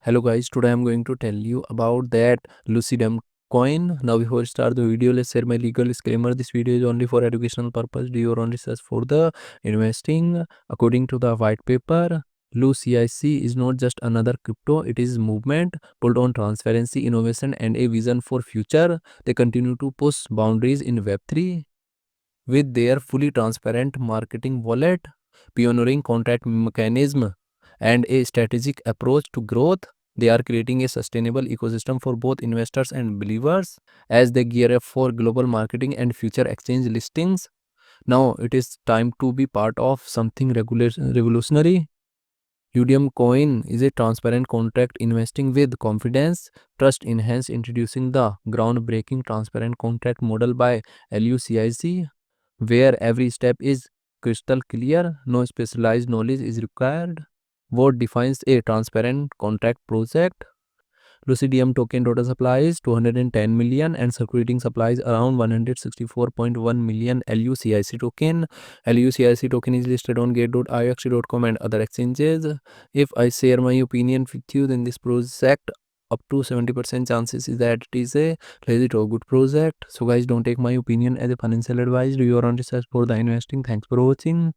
Hello guys, today I'm going to tell you about that Lucidum Coin. Now before I start the video, let's share my legal disclaimer. This video is only for educational purpose. Do your own research for the investing. According to the white paper, LUCIC is not just another crypto, it is movement built on transparency, innovation and a vision for future. They continue to push boundaries in Web3 with their fully transparent marketing wallet, pioneering contract mechanism, and a strategic approach to growth. They are creating a sustainable ecosystem for both investors and believers as they gear up for global marketing and future exchange listings. Now it is time to be part of something revolutionary. Lucidum Coin is a transparent contract investing with confidence, trust enhanced, introducing the groundbreaking transparent contract model by LUCIC, where every step is crystal clear, no specialized knowledge is required. What defines a transparent contract project? Lucidum token total supply is 210 million and circulating supplies around 164.1 million LUCIC token. LUCIC token is listed on gate.ioxt.com and other exchanges. If I share my opinion with you, then this project up to 70% chances is that it is a legit or good project. So guys, don't take my opinion as a financial advice. Do your own research for the investing. Thanks for watching.